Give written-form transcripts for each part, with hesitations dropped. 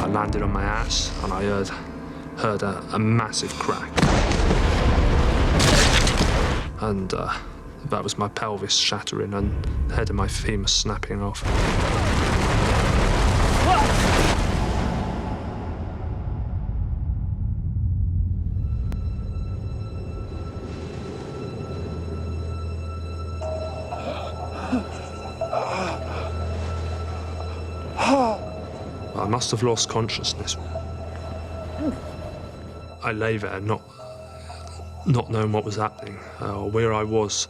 landed on my ass, and I heard a massive crack. And that was my pelvis shattering and the head of my femur snapping off. I must have lost consciousness. I lay there, not knowing what was happening, or where I was.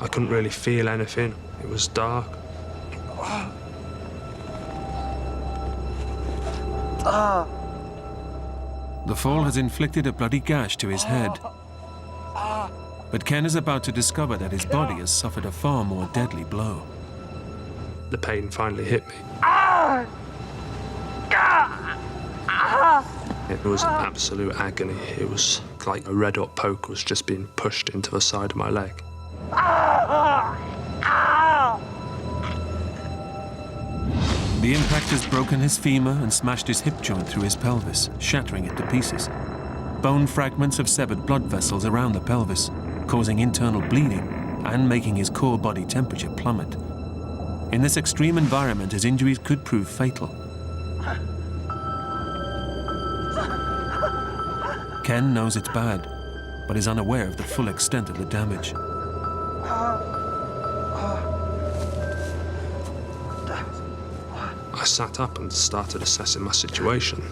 I couldn't really feel anything. It was dark. The fall has inflicted a bloody gash to his head. But Ken is about to discover that his body has suffered a far more deadly blow. The pain finally hit me. It was absolute agony. It was like a red-hot poke was just being pushed into the side of my leg. The impact has broken his femur and smashed his hip joint through his pelvis, shattering it to pieces. Bone fragments have severed blood vessels around the pelvis, causing internal bleeding and making his core body temperature plummet. In this extreme environment, his injuries could prove fatal. Ken knows it's bad, but is unaware of the full extent of the damage. I sat up and started assessing my situation.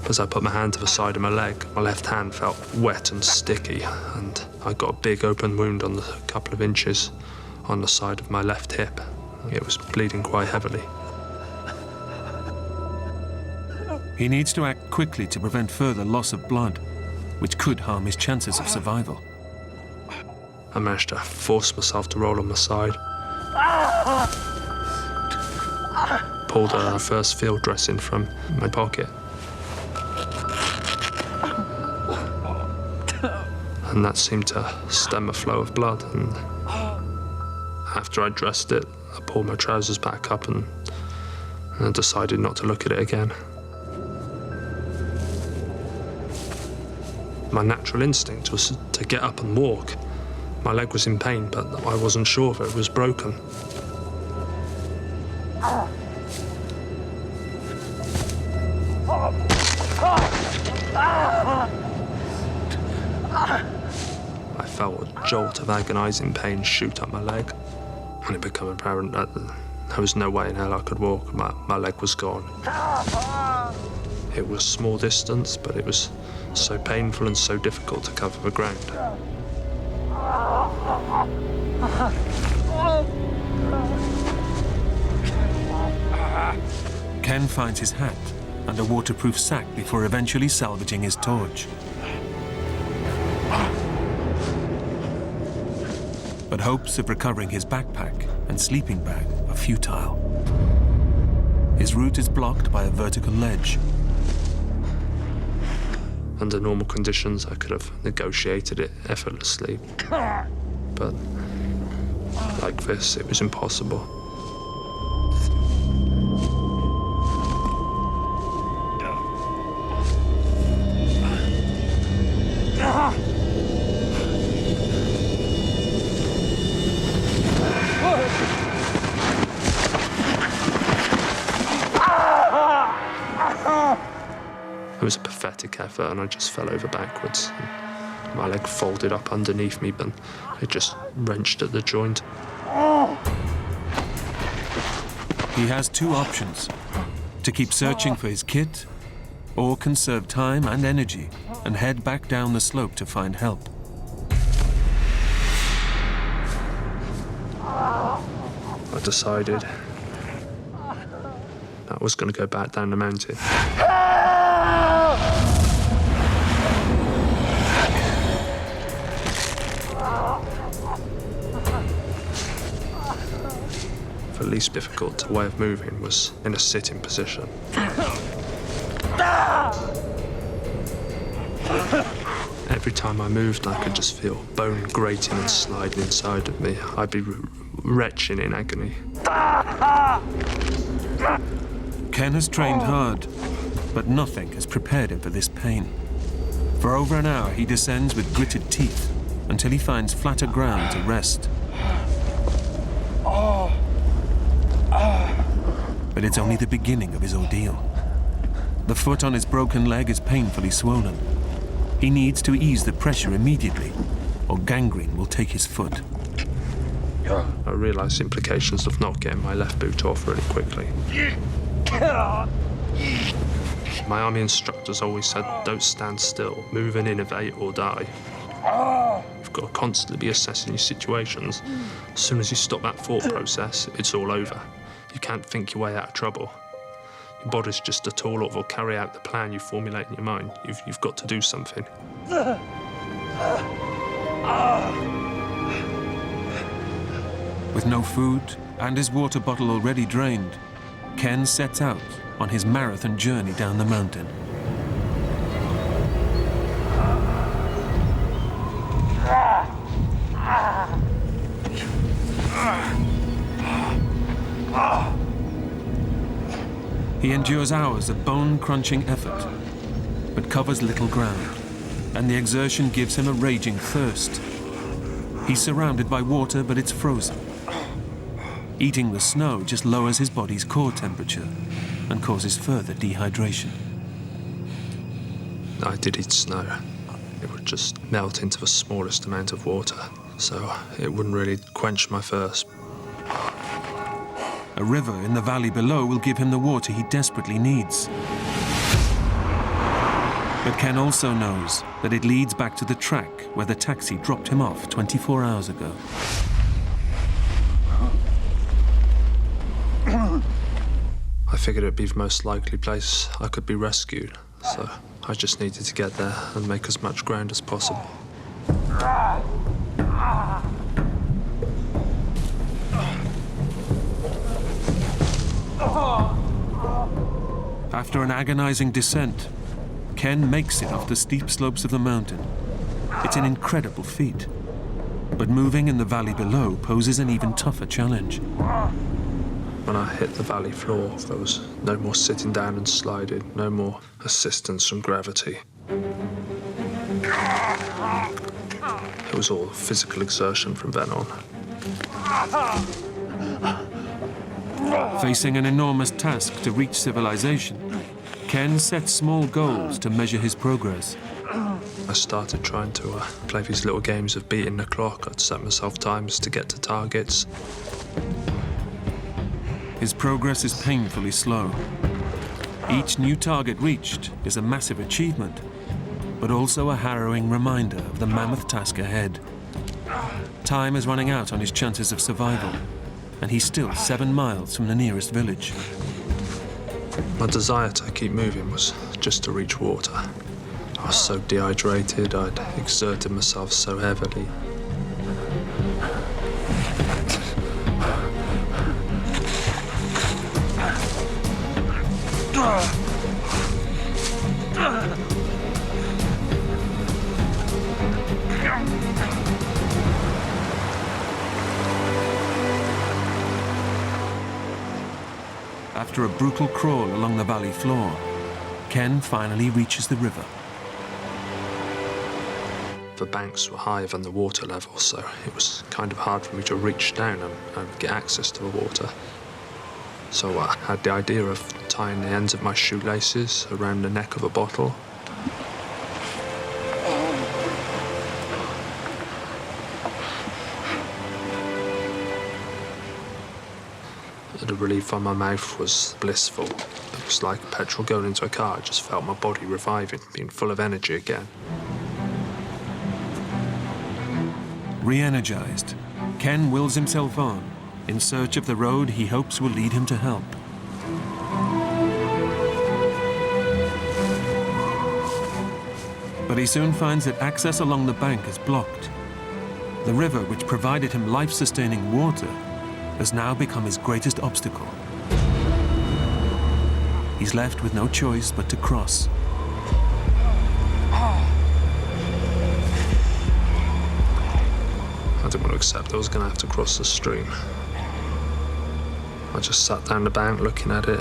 As I put my hand to the side of my leg, my left hand felt wet and sticky, and I got a big open wound on a couple of inches on the side of my left hip. It was bleeding quite heavily. He needs to act quickly to prevent further loss of blood, which could harm his chances of survival. I managed to force myself to roll on my side. Pulled a first field dressing from my pocket. And that seemed to stem a flow of blood. And after I dressed it, I pulled my trousers back up and I decided not to look at it again. My natural instinct was to get up and walk. My leg was in pain, but I wasn't sure if it was broken. I felt a jolt of agonizing pain shoot up my leg, and it became apparent that there was no way in hell I could walk. My leg was gone. It was a small distance, but it was so painful and so difficult to cover the ground. Ken finds his hat and a waterproof sack before eventually salvaging his torch. But hopes of recovering his backpack and sleeping bag are futile. His route is blocked by a vertical ledge. Under normal conditions, I could have negotiated it effortlessly. But like this, it was impossible. It was a pathetic effort, and I just fell over backwards. My leg folded up underneath me, but it just wrenched at the joint. He has two options: to keep searching for his kit, or conserve time and energy and head back down the slope to find help. I decided I was going to go back down the mountain. The least difficult way of moving was in a sitting position. Every time I moved, I could just feel bone grating and sliding inside of me. I'd be retching in agony. Ken has trained hard, but nothing has prepared him for this pain. For over an hour, he descends with gritted teeth until he finds flatter ground to rest. But it's only the beginning of his ordeal. The foot on his broken leg is painfully swollen. He needs to ease the pressure immediately, or gangrene will take his foot. I realised the implications of not getting my left boot off really quickly. My army instructors always said, don't stand still, move and innovate or die. You've got to constantly be assessing your situations. As soon as you stop that thought process, it's all over. You can't think your way out of trouble. Your body's just a tool that will carry out the plan you formulate in your mind. You've got to do something. With no food and his water bottle already drained, Ken sets out on his marathon journey down the mountain. He endures hours of bone-crunching effort, but covers little ground, and the exertion gives him a raging thirst. He's surrounded by water, but it's frozen. Eating the snow just lowers his body's core temperature and causes further dehydration. I did eat snow. It would just melt into the smallest amount of water, so it wouldn't really quench my thirst. A river in the valley below will give him the water he desperately needs. But Ken also knows that it leads back to the track where the taxi dropped him off 24 hours ago. I figured it'd be the most likely place I could be rescued, so I just needed to get there and make as much ground as possible. After an agonizing descent, Ken makes it off the steep slopes of the mountain. It's an incredible feat, but moving in the valley below poses an even tougher challenge. When I hit the valley floor, there was no more sitting down and sliding, no more assistance from gravity. It was all physical exertion from then on. Facing an enormous task to reach civilization, Ken sets small goals to measure his progress. I started trying to play these little games of beating the clock. I'd set myself times to get to targets. His progress is painfully slow. Each new target reached is a massive achievement, but also a harrowing reminder of the mammoth task ahead. Time is running out on his chances of survival, and he's still 7 miles from the nearest village. My desire to keep moving was just to reach water. I was so dehydrated, I'd exerted myself so heavily. After a brutal crawl along the valley floor, Ken finally reaches the river. The banks were higher than the water level, so it was kind of hard for me to reach down and get access to the water. So I had the idea of tying the ends of my shoelaces around the neck of a bottle. The relief on my mouth was blissful. It was like petrol going into a car. I just felt my body reviving, being full of energy again. Re-energized, Ken wills himself on, in search of the road he hopes will lead him to help. But he soon finds that access along the bank is blocked. The river, which provided him life-sustaining water, has now become his greatest obstacle. He's left with no choice but to cross. I I didn't want to accept I was going to have to cross the stream. I just sat down the bank looking at it.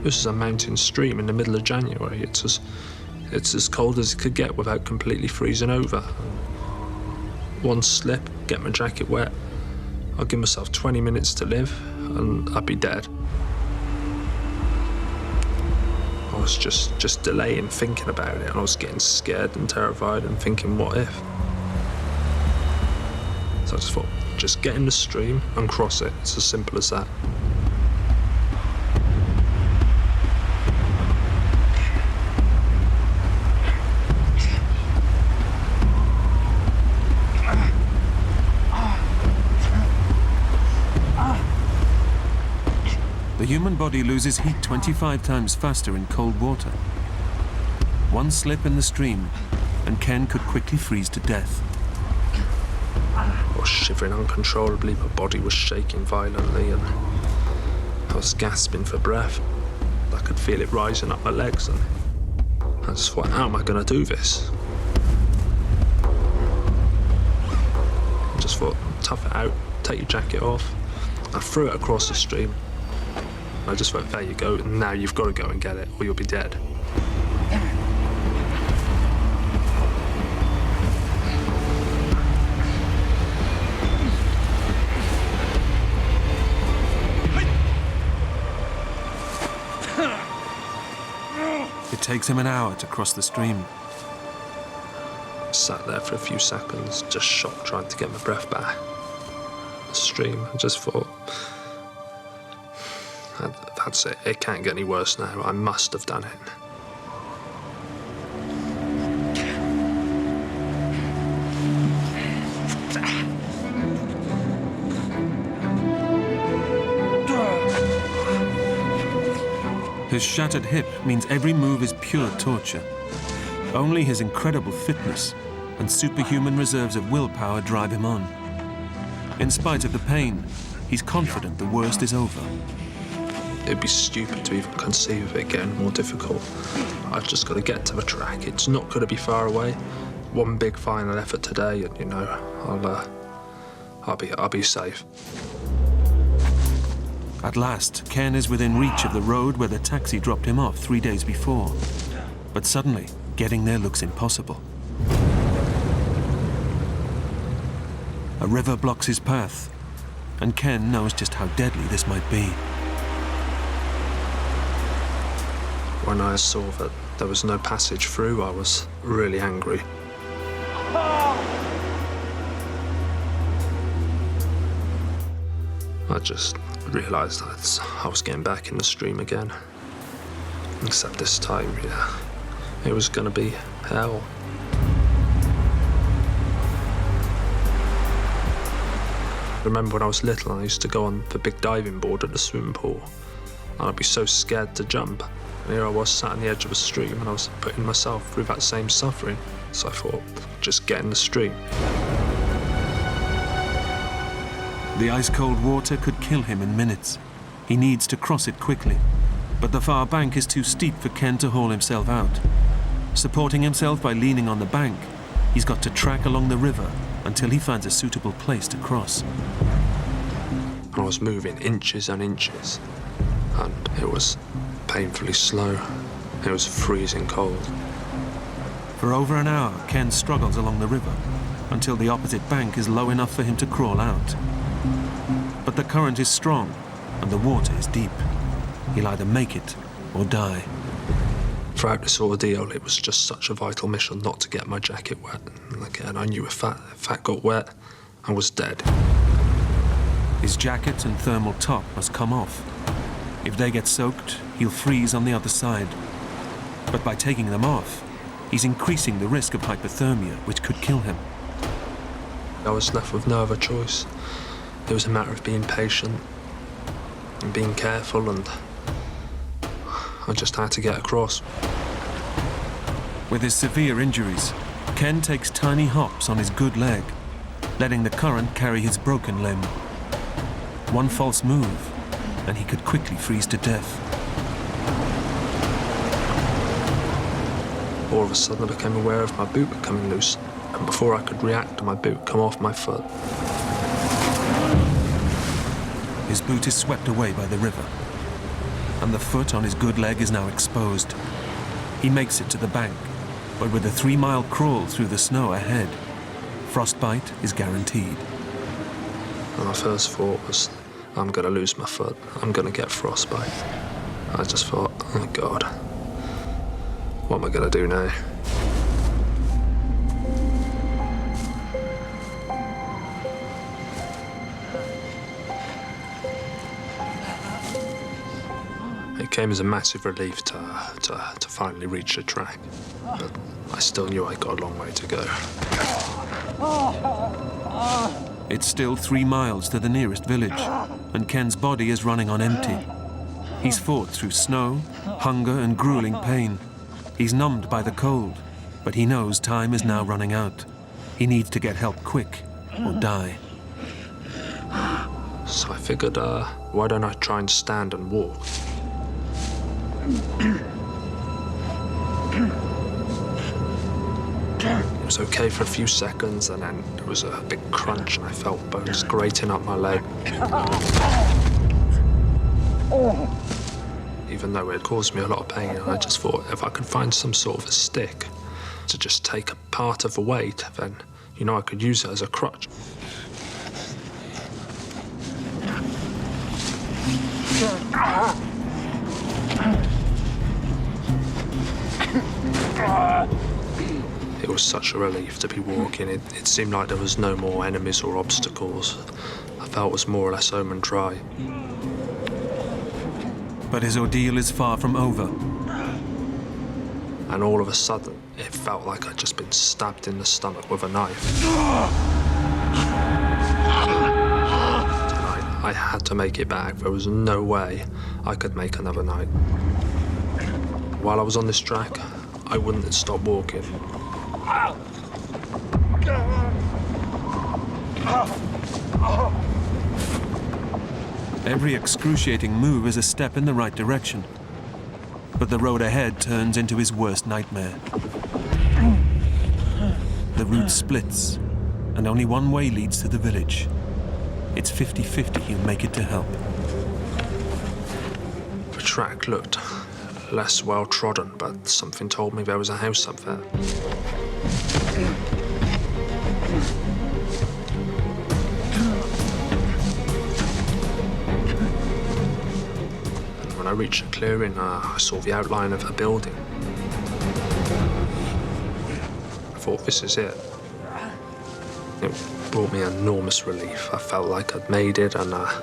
This is a mountain stream in the middle of January. It's as cold as it could get without completely freezing over. One slip, get my jacket wet. I'll give myself 20 minutes to live, and I'd be dead. I was just delaying thinking about it, and I was getting scared and terrified and thinking, what if? So I just thought, just get in the stream and cross it. It's as simple as that. The human body loses heat 25 times faster in cold water. One slip in the stream, and Ken could quickly freeze to death. I was shivering uncontrollably, my body was shaking violently, and I was gasping for breath. I could feel it rising up my legs, and I just thought, how am I going to do this? I just thought, tough it out, take your jacket off. I threw it across the stream. I just thought, there you go, and now you've got to go and get it, or you'll be dead. It takes him an hour to cross the stream. I sat there for a few seconds, just shocked, trying to get my breath back. The stream, I just thought, that's it. It can't get any worse now. I must have done it. His shattered hip means every move is pure torture. Only his incredible fitness and superhuman reserves of willpower drive him on. In spite of the pain, he's confident the worst is over. It'd be stupid to even conceive of it getting more difficult. I've just got to get to the track. It's not going to be far away. One big final effort today, and you know, I'll be safe. At last, Ken is within reach of the road where the taxi dropped him off 3 days before. But suddenly, getting there looks impossible. A river blocks his path, and Ken knows just how deadly this might be. When I saw that there was no passage through, I was really angry. I just realised that I was getting back in the stream again. Except this time, yeah, it was going to be hell. I remember when I was little, I used to go on the big diving board at the swimming pool, and I'd be so scared to jump. And here I was sat on the edge of a stream, and I was putting myself through that same suffering. So I thought, just get in the stream. The ice-cold water could kill him in minutes. He needs to cross it quickly. But the far bank is too steep for Ken to haul himself out. Supporting himself by leaning on the bank, he's got to track along the river until he finds a suitable place to cross. I was moving inches and inches, and it was painfully slow. It was freezing cold. For over an hour, Ken struggles along the river until the opposite bank is low enough for him to crawl out. But the current is strong and the water is deep. He'll either make it or die. Throughout this ordeal, it was just such a vital mission not to get my jacket wet. And again, I knew if that got wet, I was dead. His jacket and thermal top must come off. If they get soaked, he'll freeze on the other side. But by taking them off, he's increasing the risk of hypothermia, which could kill him. I was left with no other choice. It was a matter of being patient and being careful, and I just had to get across. With his severe injuries, Ken takes tiny hops on his good leg, letting the current carry his broken limb. One false move, and he could quickly freeze to death. All of a sudden, I became aware of my boot becoming loose. and before I could react, my boot come off my foot. His boot is swept away by the river, and the foot on his good leg is now exposed. He makes it to the bank, but with a 3-mile crawl through the snow ahead, frostbite is guaranteed. And my first thought was, I'm going to lose my foot. I'm going to get frostbite. I just thought, oh God, what am I going to do now? It came as a massive relief to finally reach the track, but I still knew I got a long way to go. It's still 3 miles to the nearest village, and Ken's body is running on empty. He's fought through snow, hunger, and grueling pain. He's numbed by the cold, but he knows time is now running out. He needs to get help quick, or die. So I figured, why don't I try and stand and walk? It was okay for a few seconds, and then there was a big crunch, and I felt bones grating up my leg. Even though it caused me a lot of pain, I just thought if I could find some sort of a stick to just take a part of the weight, then, you know, I could use it as a crutch. It was such a relief to be walking. It seemed like there was no more enemies or obstacles. I felt it was more or less home and dry. But his ordeal is far from over. And all of a sudden, it felt like I'd just been stabbed in the stomach with a knife. I had to make it back. There was no way I could make another night. While I was on this track, I wouldn't stop walking. Every excruciating move is a step in the right direction. But the road ahead turns into his worst nightmare. The route splits, and only one way leads to the village. It's 50-50 he'll make it to help. The track looked less well-trodden, but something told me there was a house up there. And when I reached the clearing, I saw the outline of a building. I thought, this is it. It brought me enormous relief. I felt like I'd made it, and I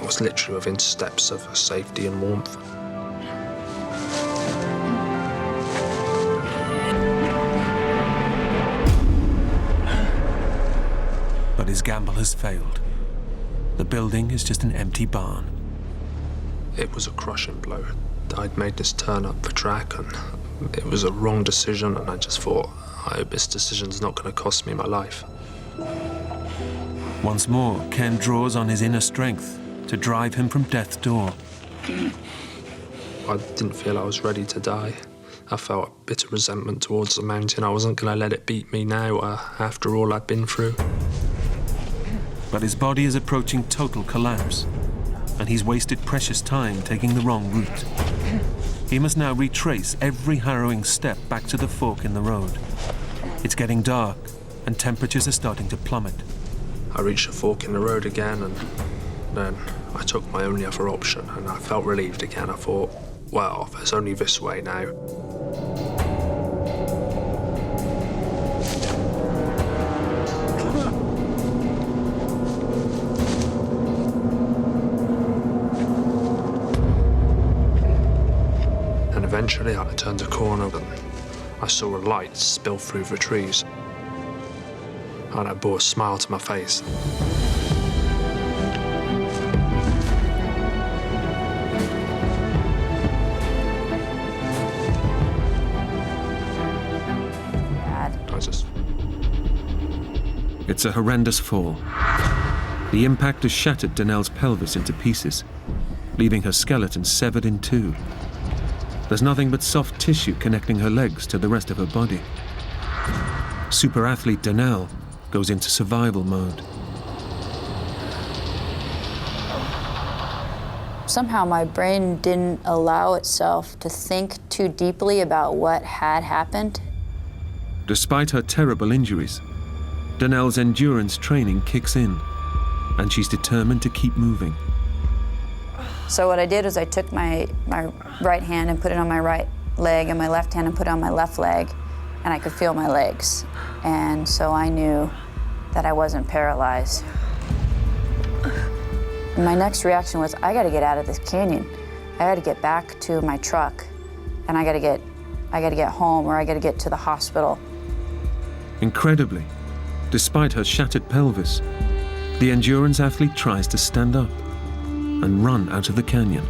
was literally within steps of safety and warmth. But his gamble has failed. The building is just an empty barn. It was a crushing blow. I'd made this turn up the track, and it was a wrong decision, and I just thought, I hope this decision's not going to cost me my life. Once more, Ken draws on his inner strength to drive him from death's door. I didn't feel I was ready to die. I felt a bit of resentment towards the mountain. I wasn't going to let it beat me now, after all I'd been through. But his body is approaching total collapse, and he's wasted precious time taking the wrong route. He must now retrace every harrowing step back to the fork in the road. It's getting dark, and temperatures are starting to plummet. I reached a fork in the road again, and then I took my only other option, and I felt relieved again. I thought, well, there's only this way now. And eventually I turned a corner, and I saw a light spill through the trees. And it brought a smile to my face. It's a horrendous fall. The impact has shattered Danell's pelvis into pieces, leaving her skeleton severed in two. There's nothing but soft tissue connecting her legs to the rest of her body. super athlete Danell goes into survival mode. Somehow my brain didn't allow itself to think too deeply about what had happened. Despite her terrible injuries, Danell's endurance training kicks in, and she's determined to keep moving. So what I did was I took my right hand and put it on my right leg, and my left hand and put it on my left leg, and I could feel my legs. And so I knew that I wasn't paralyzed. And my next reaction was, I gotta get out of this canyon. I gotta get back to my truck, and I gotta get home, or I gotta get to the hospital. Incredibly, despite her shattered pelvis, the endurance athlete tries to stand up and run out of the canyon.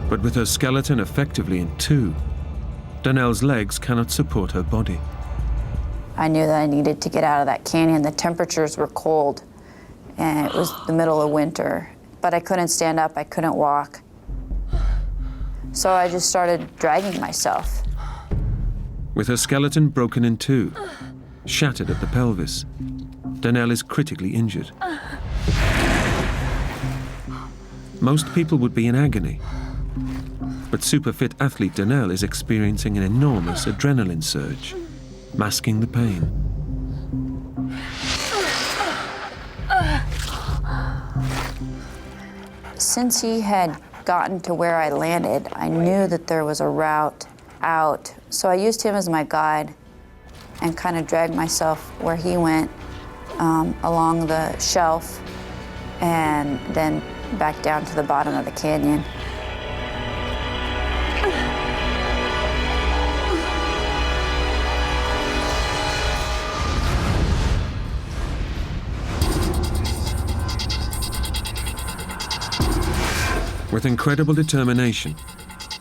But with her skeleton effectively in two, Danell's legs cannot support her body. I knew that I needed to get out of that canyon. The temperatures were cold, and it was the middle of winter, but I couldn't stand up, I couldn't walk. So I just started dragging myself. With her skeleton broken in two, shattered at the pelvis, Danell is critically injured. Most people would be in agony, but super-fit athlete Danell is experiencing an enormous adrenaline surge, masking the pain. Since he had gotten to where I landed, I knew that there was a route out. So I used him as my guide and kind of dragged myself where he went, along the shelf, and then back down to the bottom of the canyon. With incredible determination,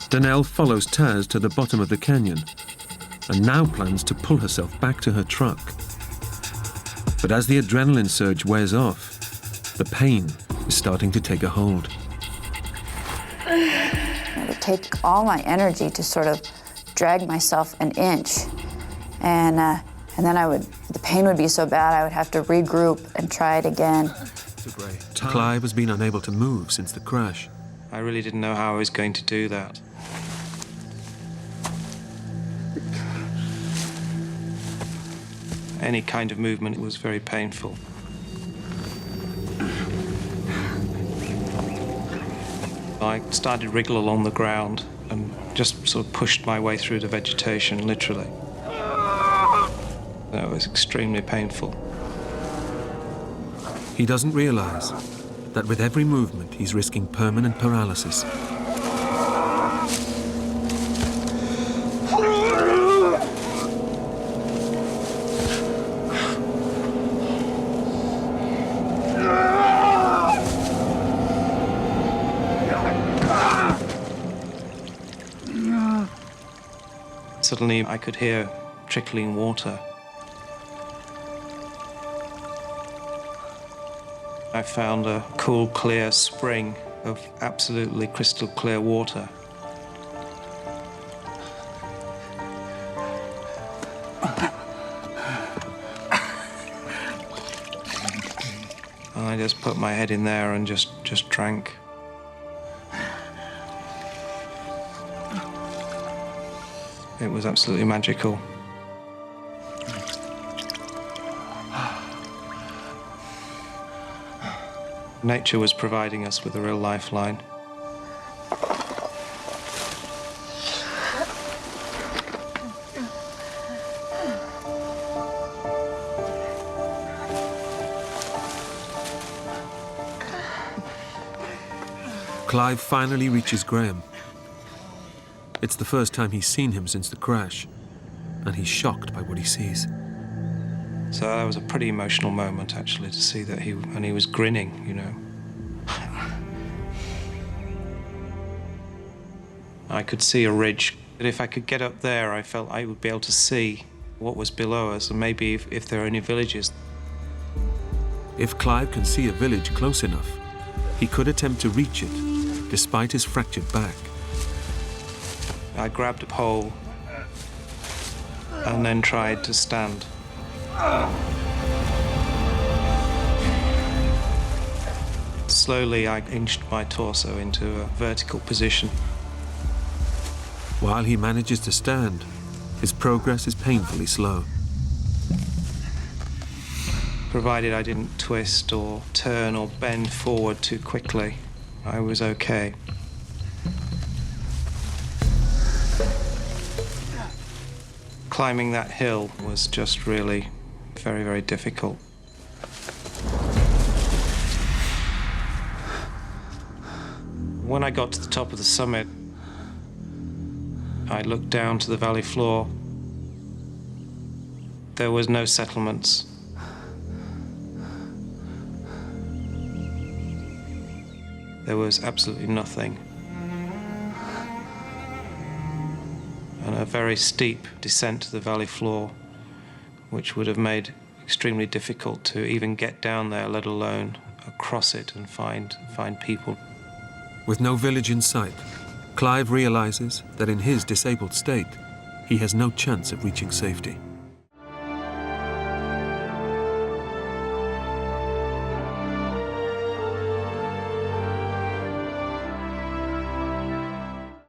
Danell follows Taz to the bottom of the canyon and now plans to pull herself back to her truck. But as the adrenaline surge wears off, the pain is starting to take a hold. It would take all my energy to sort of drag myself an inch. And then the pain would be so bad I would have to regroup and try it again. Clive has been unable to move since the crash. I really didn't know how I was going to do that. Any kind of movement was very painful. I started to wriggle along the ground and just sort of pushed my way through the vegetation, literally. It was extremely painful. He doesn't realize that with every movement, he's risking permanent paralysis. Suddenly, I could hear trickling water. I found a cool, clear spring of absolutely crystal clear water. I just put my head in there and just drank. It was absolutely magical. Nature was providing us with a real lifeline. Clive finally reaches Graham. It's the first time he's seen him since the crash, and he's shocked by what he sees. So that was a pretty emotional moment, actually, to see that he was grinning, you know. I could see a ridge. But if I could get up there, I felt I would be able to see what was below us, and maybe if there are any villages. If Clive can see a village close enough, he could attempt to reach it, despite his fractured back. I grabbed a pole and then tried to stand. Slowly, I inched my torso into a vertical position. While he manages to stand, his progress is painfully slow. Provided I didn't twist or turn or bend forward too quickly, I was okay. Climbing that hill was just really very, very difficult. When I got to the top of the summit, I looked down to the valley floor. There was no settlements. There was absolutely nothing. And a very steep descent to the valley floor, which would have made it extremely difficult to even get down there, let alone across it and find people. With no village in sight, Clive realizes that in his disabled state, he has no chance of reaching safety.